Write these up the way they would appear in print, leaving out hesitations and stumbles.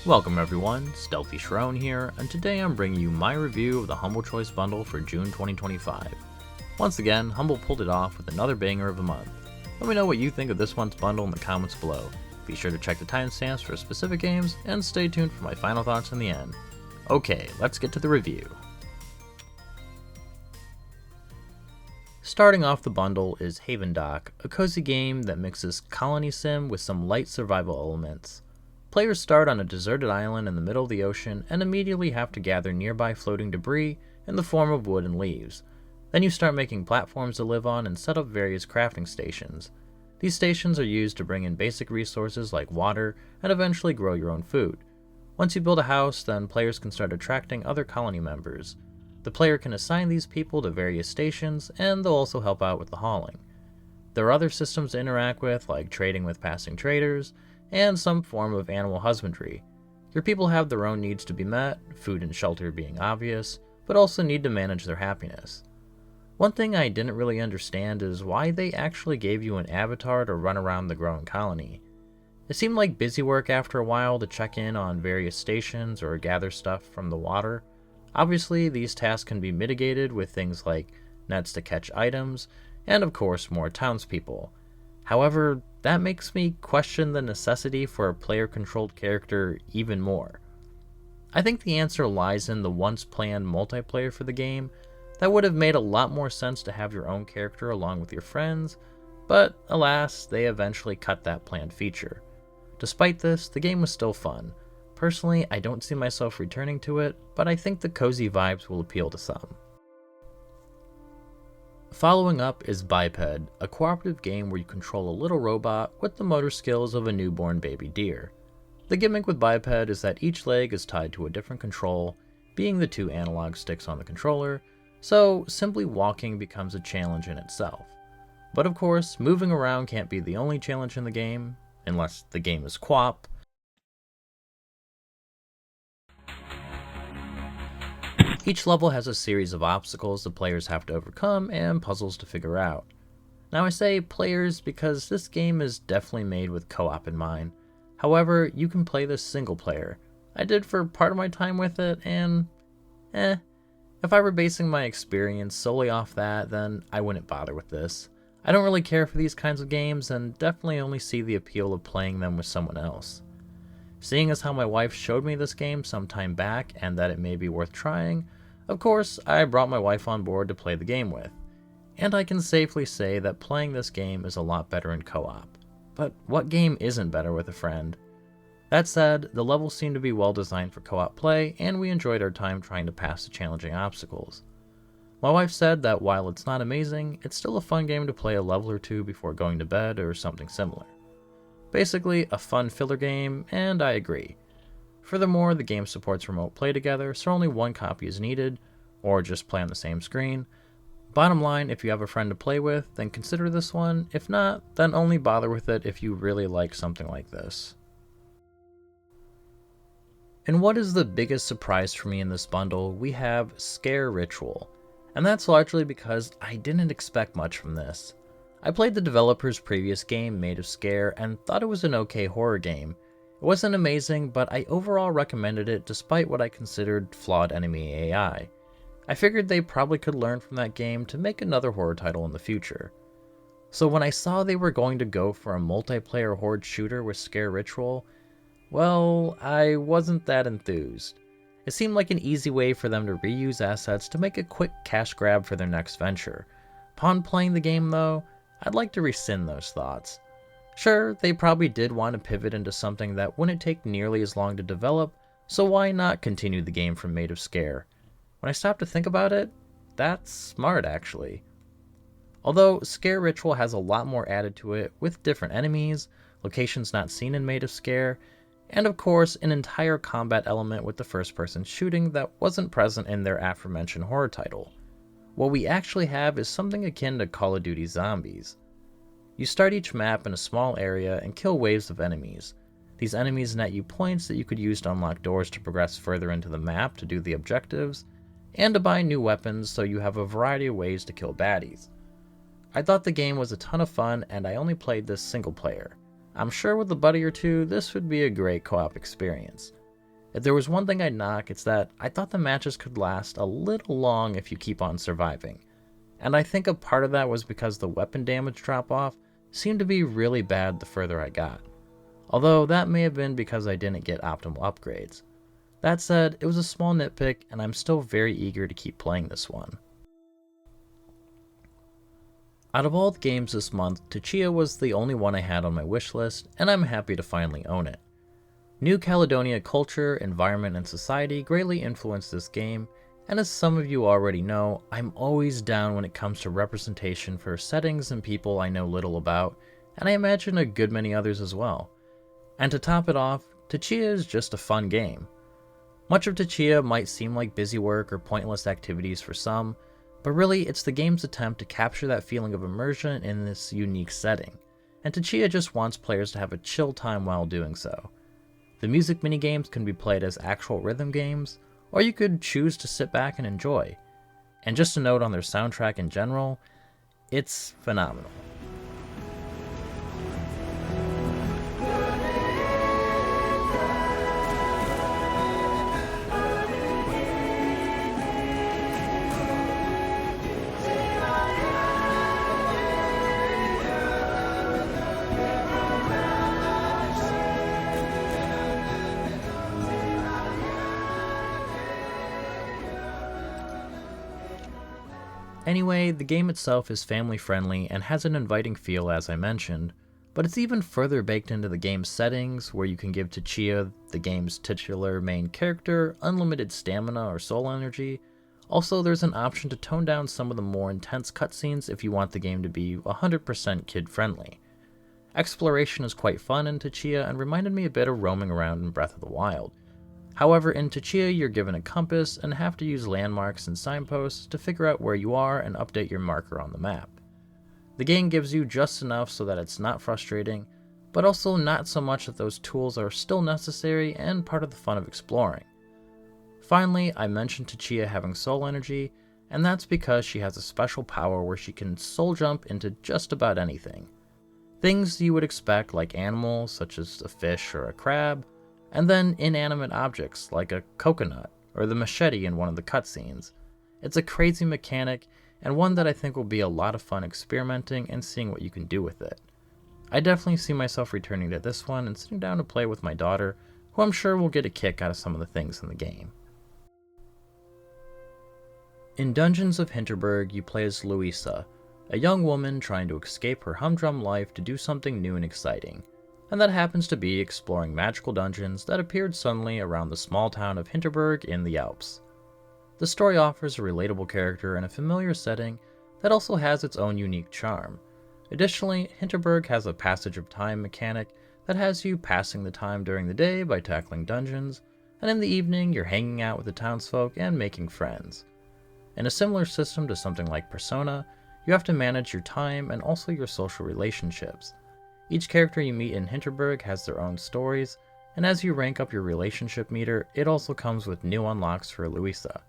Welcome everyone, StealthyShiroean here, and today I'm bringing you my review of the Humble Choice bundle for June 2025. Once again, Humble pulled it off with another banger of a month. Let me know what you think of this month's bundle in the comments below. Be sure to check the timestamps for specific games, and stay tuned for my final thoughts in the end. Okay, let's get to the review. Starting off the bundle is Havendock, a cozy game that mixes colony sim with some light survival elements. Players start on a deserted island in the middle of the ocean and immediately have to gather nearby floating debris in the form of wood and leaves. Then you start making platforms to live on and set up various crafting stations. These stations are used to bring in basic resources like water and eventually grow your own food. Once you build a house, then players can start attracting other colony members. The player can assign these people to various stations, and they'll also help out with the hauling. There are other systems to interact with, like trading with passing traders, and some form of animal husbandry. Your people have their own needs to be met, food and shelter being obvious, but also need to manage their happiness. One thing I didn't really understand is why they actually gave you an avatar to run around the growing colony. It seemed like busy work after a while to check in on various stations or gather stuff from the water. Obviously, these tasks can be mitigated with things like nets to catch items, and of course more townspeople. However, that makes me question the necessity for a player-controlled character even more. I think the answer lies in the once planned multiplayer for the game. That would have made a lot more sense to have your own character along with your friends, but alas, they eventually cut that planned feature. Despite this, the game was still fun. Personally, I don't see myself returning to it, but I think the cozy vibes will appeal to some. Following up is Biped, a cooperative game where you control a little robot with the motor skills of a newborn baby deer. The gimmick with Biped is that each leg is tied to a different control, being the two analog sticks on the controller, so simply walking becomes a challenge in itself. But of course, moving around can't be the only challenge in the game, unless the game is co-op. Each level has a series of obstacles the players have to overcome and puzzles to figure out. Now I say players because this game is definitely made with co-op in mind. However, you can play this single player. I did for part of my time with it, and if I were basing my experience solely off that, then I wouldn't bother with this. I don't really care for these kinds of games and definitely only see the appeal of playing them with someone else. Seeing as how my wife showed me this game some time back and that it may be worth trying, of course, I brought my wife on board to play the game with, and I can safely say that playing this game is a lot better in co-op. But what game isn't better with a friend? That said, the levels seem to be well designed for co-op play, and we enjoyed our time trying to pass the challenging obstacles. My wife said that while it's not amazing, it's still a fun game to play a level or two before going to bed or something similar. Basically, a fun filler game, and I agree. Furthermore, the game supports remote play together, so only one copy is needed, or just play on the same screen. Bottom line, if you have a friend to play with, then consider this one. If not, then only bother with it if you really like something like this. And what is the biggest surprise for me in this bundle? We have Sker Ritual, and that's largely because I didn't expect much from this. I played the developer's previous game, Made of Scare, and thought it was an okay horror game. It wasn't amazing, but I overall recommended it despite what I considered flawed enemy AI. I figured they probably could learn from that game to make another horror title in the future. So when I saw they were going to go for a multiplayer horde shooter with Sker Ritual, well, I wasn't that enthused. It seemed like an easy way for them to reuse assets to make a quick cash grab for their next venture. Upon playing the game though, I'd like to rescind those thoughts. Sure, they probably did want to pivot into something that wouldn't take nearly as long to develop, so why not continue the game from Made of Scare? When I stop to think about it, that's smart actually. Although Sker Ritual has a lot more added to it with different enemies, locations not seen in Made of Scare, and of course an entire combat element with the first person shooting that wasn't present in their aforementioned horror title. What we actually have is something akin to Call of Duty Zombies. You start each map in a small area and kill waves of enemies. These enemies net you points that you could use to unlock doors to progress further into the map to do the objectives, and to buy new weapons so you have a variety of ways to kill baddies. I thought the game was a ton of fun and I only played this single player. I'm sure with a buddy or two this would be a great co-op experience. If there was one thing I'd knock, it's that I thought the matches could last a little long if you keep on surviving. And I think a part of that was because the weapon damage drop-off seemed to be really bad the further I got. Although that may have been because I didn't get optimal upgrades. That said, it was a small nitpick, and I'm still very eager to keep playing this one. Out of all the games this month, Tchia was the only one I had on my wish list, and I'm happy to finally own it. New Caledonia culture, environment, and society greatly influenced this game, and as some of you already know, I'm always down when it comes to representation for settings and people I know little about, and I imagine a good many others as well. And to top it off, Tchia is just a fun game. Much of Tchia might seem like busy work or pointless activities for some, but really it's the game's attempt to capture that feeling of immersion in this unique setting, and Tchia just wants players to have a chill time while doing so. The music minigames can be played as actual rhythm games, or you could choose to sit back and enjoy. And just a note on their soundtrack in general, it's phenomenal. Anyway, the game itself is family friendly and has an inviting feel as I mentioned, but it's even further baked into the game's settings where you can give Tchia, the game's titular main character, unlimited stamina or soul energy. Also, there's an option to tone down some of the more intense cutscenes if you want the game to be 100% kid friendly. Exploration is quite fun in Tchia and reminded me a bit of roaming around in Breath of the Wild. However, in Tchia, you're given a compass and have to use landmarks and signposts to figure out where you are and update your marker on the map. The game gives you just enough so that it's not frustrating, but also not so much that those tools are still necessary and part of the fun of exploring. Finally, I mentioned Tchia having soul energy, and that's because she has a special power where she can soul jump into just about anything. Things you would expect like animals such as a fish or a crab, and then inanimate objects like a coconut or the machete in one of the cutscenes. It's a crazy mechanic and one that I think will be a lot of fun experimenting and seeing what you can do with it. I definitely see myself returning to this one and sitting down to play with my daughter, who I'm sure will get a kick out of some of the things in the game. In Dungeons of Hinterberg, you play as Louisa, a young woman trying to escape her humdrum life to do something new and exciting, and that happens to be exploring magical dungeons that appeared suddenly around the small town of Hinterberg in the Alps. The story offers a relatable character in a familiar setting that also has its own unique charm. Additionally, Hinterberg has a passage of time mechanic that has you passing the time during the day by tackling dungeons, and in the evening you're hanging out with the townsfolk and making friends. In a similar system to something like Persona, you have to manage your time and also your social relationships. Each character you meet in Hinterberg has their own stories, and as you rank up your relationship meter, it also comes with new unlocks for Louisa.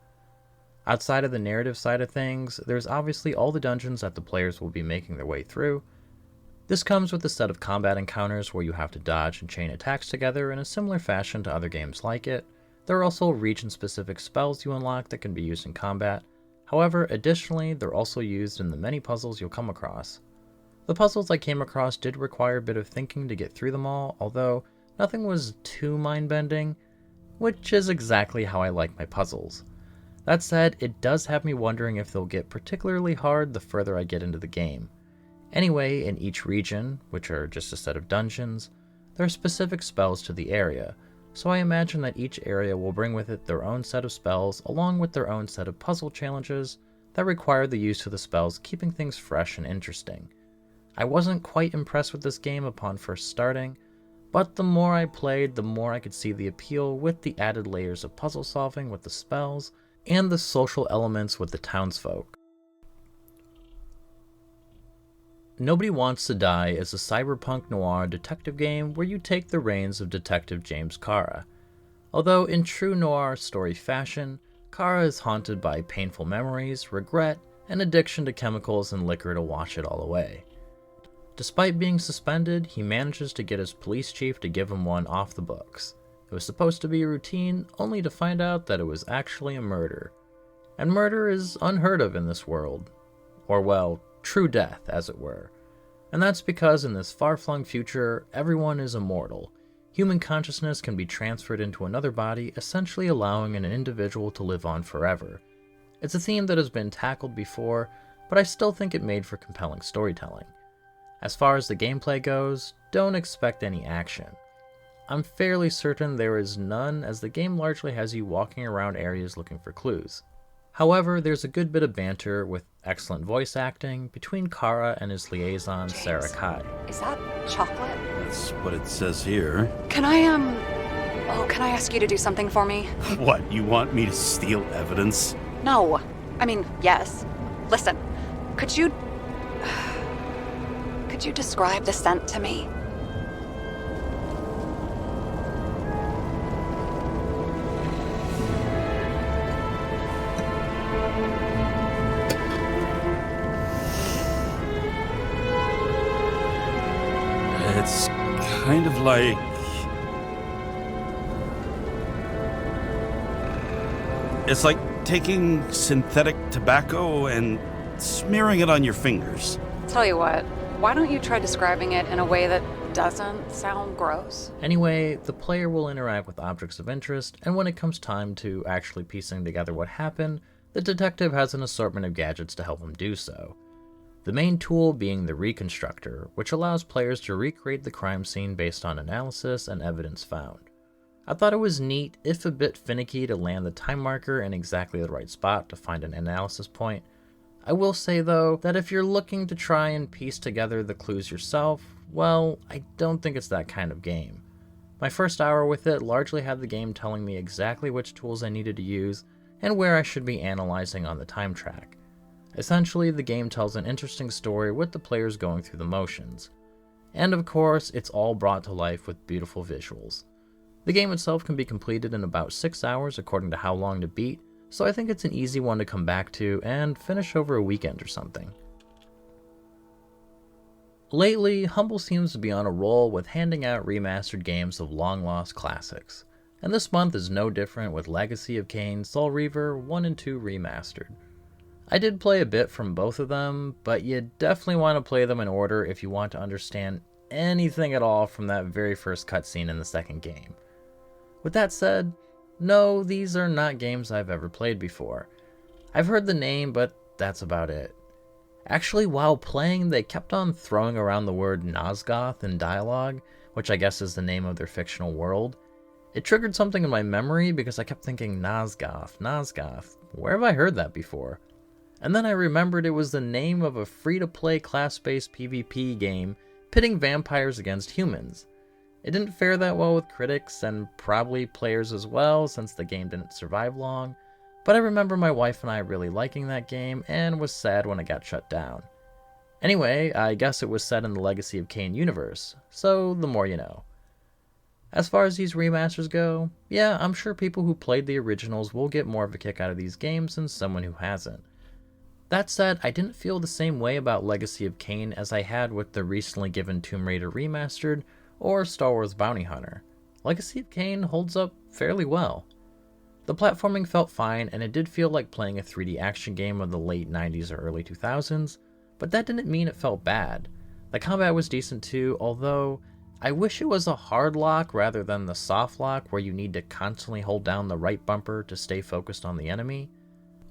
Outside of the narrative side of things, there's obviously all the dungeons that the players will be making their way through. This comes with a set of combat encounters where you have to dodge and chain attacks together in a similar fashion to other games like it. There are also region-specific spells you unlock that can be used in combat. However, additionally, they're also used in the many puzzles you'll come across. The puzzles I came across did require a bit of thinking to get through them all, although nothing was too mind-bending, which is exactly how I like my puzzles. That said, it does have me wondering if they'll get particularly hard the further I get into the game. Anyway, in each region, which are just a set of dungeons, there are specific spells to the area, so I imagine that each area will bring with it their own set of spells along with their own set of puzzle challenges that require the use of the spells, keeping things fresh and interesting. I wasn't quite impressed with this game upon first starting, but the more I played, the more I could see the appeal with the added layers of puzzle solving with the spells, and the social elements with the townsfolk. Nobody Wants to Die is a cyberpunk noir detective game where you take the reins of Detective James Kara. Although in true noir story fashion, Kara is haunted by painful memories, regret, and addiction to chemicals and liquor to wash it all away. Despite being suspended, he manages to get his police chief to give him one off the books. It was supposed to be a routine, only to find out that it was actually a murder. And murder is unheard of in this world. Or well, true death, as it were. And that's because in this far-flung future, everyone is immortal. Human consciousness can be transferred into another body, essentially allowing an individual to live on forever. It's a theme that has been tackled before, but I still think it made for compelling storytelling. As far as the gameplay goes, don't expect any action. I'm fairly certain there is none, as the game largely has you walking around areas looking for clues. However, there's a good bit of banter with excellent voice acting between Kara and his liaison, James, Sarah Kai. Is that chocolate? That's what it says here. Can I ask you to do something for me? What, you want me to steal evidence? No. I mean, yes. Listen, could you describe the scent to me? It's kind of like... It's like taking synthetic tobacco and smearing it on your fingers. Tell you what, why don't you try describing it in a way that doesn't sound gross? Anyway, the player will interact with objects of interest, and when it comes time to actually piecing together what happened, the detective has an assortment of gadgets to help him do so. The main tool being the Reconstructor, which allows players to recreate the crime scene based on analysis and evidence found. I thought it was neat, if a bit finicky, to land the time marker in exactly the right spot to find an analysis point. I will say though, that if you're looking to try and piece together the clues yourself, well, I don't think it's that kind of game. My first hour with it largely had the game telling me exactly which tools I needed to use, and where I should be analyzing on the time track. Essentially, the game tells an interesting story with the players going through the motions. And of course, it's all brought to life with beautiful visuals. The game itself can be completed in about 6 hours according to how long to beat, so I think it's an easy one to come back to and finish over a weekend or something. Lately, Humble seems to be on a roll with handing out remastered games of long-lost classics, and this month is no different with Legacy of Kain, Soul Reaver 1 and 2 Remastered. I did play a bit from both of them, but you definitely want to play them in order if you want to understand anything at all from that very first cutscene in the second game. With that said, no, these are not games I've ever played before. I've heard the name, but that's about it. Actually, while playing, they kept on throwing around the word Nosgoth in dialogue, which I guess is the name of their fictional world. It triggered something in my memory because I kept thinking, Nosgoth, where have I heard that before? And then I remembered it was the name of a free-to-play class-based PvP game pitting vampires against humans. It didn't fare that well with critics and probably players as well, since the game didn't survive long, but I remember my wife and I really liking that game and was sad when it got shut down. Anyway, I guess it was set in the Legacy of Kain universe, so the more you know. As far as these remasters go, yeah, I'm sure people who played the originals will get more of a kick out of these games than someone who hasn't. That said, I didn't feel the same way about Legacy of Kain as I had with the recently given Tomb Raider Remastered or Star Wars Bounty Hunter. Legacy of Kain holds up fairly well. The platforming felt fine, and it did feel like playing a 3D action game of the late 90s or early 2000s, but that didn't mean it felt bad. The combat was decent too, although I wish it was a hard lock rather than the soft lock where you need to constantly hold down the right bumper to stay focused on the enemy.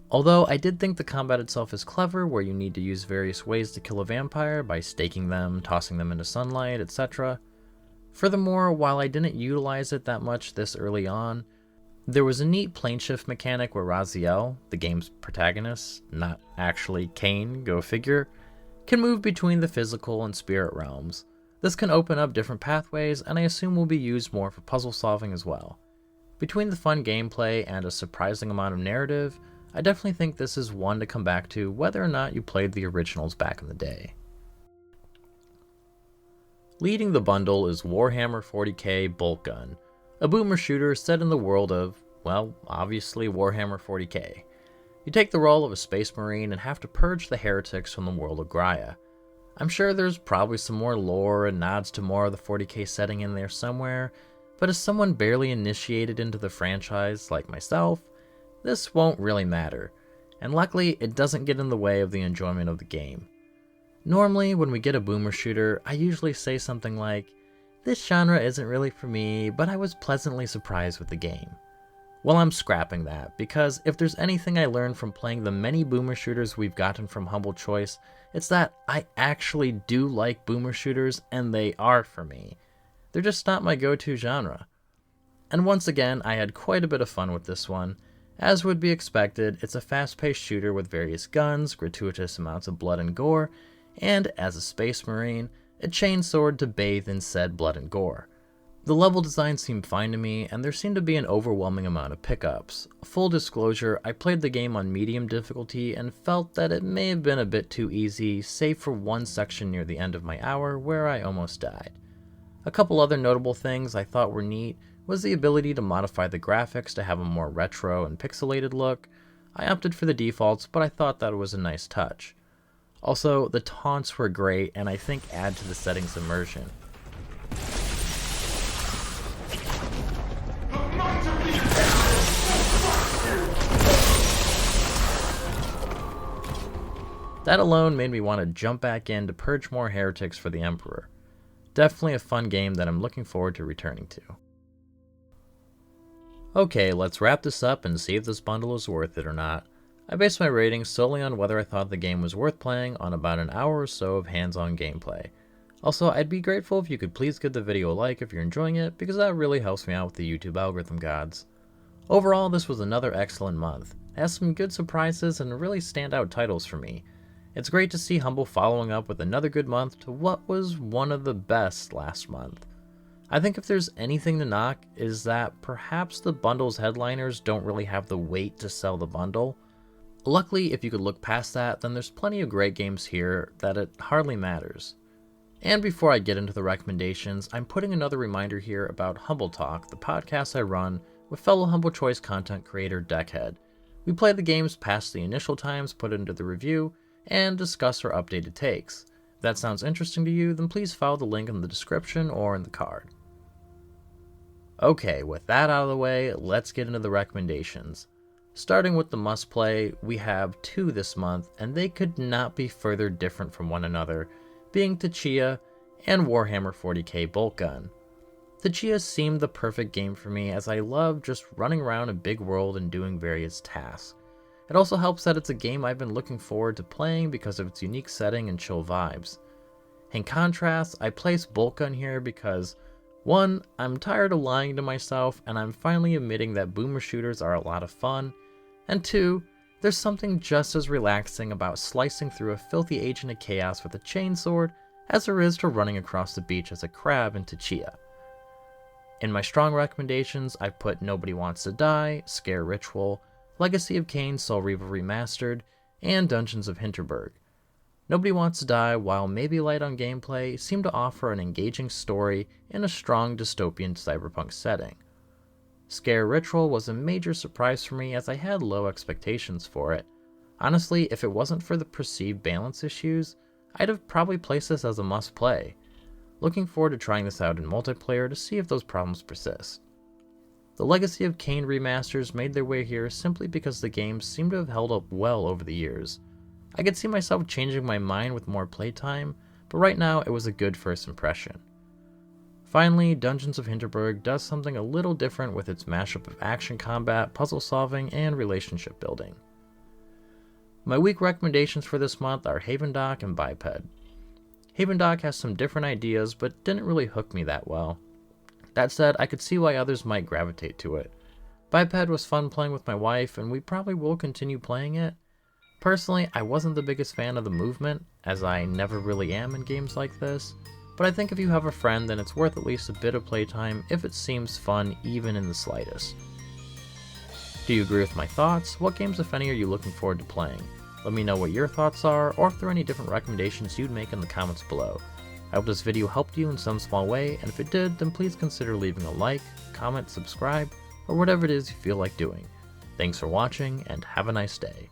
Although I did think the combat itself is clever, where you need to use various ways to kill a vampire by staking them, tossing them into sunlight, etc. Furthermore, while I didn't utilize it that much this early on, there was a neat plane shift mechanic where Raziel, the game's protagonist, not actually Kain, go figure, can move between the physical and spirit realms. This can open up different pathways, and I assume will be used more for puzzle solving as well. Between the fun gameplay and a surprising amount of narrative, I definitely think this is one to come back to whether or not you played the originals back in the day. Leading the bundle is Warhammer 40k Boltgun, a boomer shooter set in the world of, well, obviously Warhammer 40k. You take the role of a space marine and have to purge the heretics from the world of Graia. I'm sure there's probably some more lore and nods to more of the 40k setting in there somewhere, but as someone barely initiated into the franchise like myself, this won't really matter, and luckily it doesn't get in the way of the enjoyment of the game. Normally, when we get a boomer shooter, I usually say something like, "This genre isn't really for me, but I was pleasantly surprised with the game." Well, I'm scrapping that, because if there's anything I learned from playing the many boomer shooters we've gotten from Humble Choice, it's that I actually do like boomer shooters, and they are for me. They're just not my go-to genre. And once again, I had quite a bit of fun with this one. As would be expected, it's a fast-paced shooter with various guns, gratuitous amounts of blood and gore, and, as a space marine, a chainsword to bathe in said blood and gore. The level design seemed fine to me, and there seemed to be an overwhelming amount of pickups. Full disclosure, I played the game on medium difficulty and felt that it may have been a bit too easy, save for one section near the end of my hour where I almost died. A couple other notable things I thought were neat was the ability to modify the graphics to have a more retro and pixelated look. I opted for the defaults, but I thought that was a nice touch. Also, the taunts were great and I think add to the setting's immersion. That alone made me want to jump back in to purge more heretics for the Emperor. Definitely a fun game that I'm looking forward to returning to. Okay, let's wrap this up and see if this bundle is worth it or not. I based my rating solely on whether I thought the game was worth playing on about an hour or so of hands-on gameplay. Also, I'd be grateful if you could please give the video a like if you're enjoying it, because that really helps me out with the YouTube algorithm gods. Overall, this was another excellent month. It has some good surprises and really standout titles for me. It's great to see Humble following up with another good month to what was one of the best last month. I think if there's anything to knock is that perhaps the bundle's headliners don't really have the weight to sell the bundle. Luckily, if you could look past that, then there's plenty of great games here that it hardly matters. And before I get into the recommendations, I'm putting another reminder here about Humble Talk, the podcast I run with fellow Humble Choice content creator Deckhead. We play the games past the initial times put into the review, and discuss our updated takes. If that sounds interesting to you, then please follow the link in the description or in the card. Okay, with that out of the way, let's get into the recommendations. Starting with the must play, we have 2 this month, and they could not be further different from one another, being Tchia and Warhammer 40k Boltgun. Tchia seemed the perfect game for me, as I love just running around a big world and doing various tasks. It also helps that it's a game I've been looking forward to playing because of its unique setting and chill vibes. In contrast, I place Boltgun here because 1. I'm tired of lying to myself and I'm finally admitting that boomer shooters are a lot of fun, and 2. There's something just as relaxing about slicing through a filthy agent of chaos with a chainsword as there is to running across the beach as a crab in Tchia. In my strong recommendations, I've put Nobody Wants to Die, Sker Ritual, Legacy of Kain Soul Reaver Remastered, and Dungeons of Hinterberg. Nobody Wants to Die, while maybe light on gameplay, seemed to offer an engaging story in a strong dystopian cyberpunk setting. Sker Ritual was a major surprise for me as I had low expectations for it. Honestly, if it wasn't for the perceived balance issues, I'd have probably placed this as a must-play. Looking forward to trying this out in multiplayer to see if those problems persist. The Legacy of Kain remasters made their way here simply because the games seem to have held up well over the years. I could see myself changing my mind with more playtime, but right now it was a good first impression. Finally, Dungeons of Hinterberg does something a little different with its mashup of action combat, puzzle solving, and relationship building. My week recommendations for this month are Havendock and Biped. Havendock has some different ideas, but didn't really hook me that well. That said, I could see why others might gravitate to it. Biped was fun playing with my wife, and we probably will continue playing it. Personally, I wasn't the biggest fan of the movement, as I never really am in games like this, but I think if you have a friend, then it's worth at least a bit of playtime if it seems fun even in the slightest. Do you agree with my thoughts? What games, if any, are you looking forward to playing? Let me know what your thoughts are, or if there are any different recommendations you'd make in the comments below. I hope this video helped you in some small way, and if it did, then please consider leaving a like, comment, subscribe, or whatever it is you feel like doing. Thanks for watching, and have a nice day.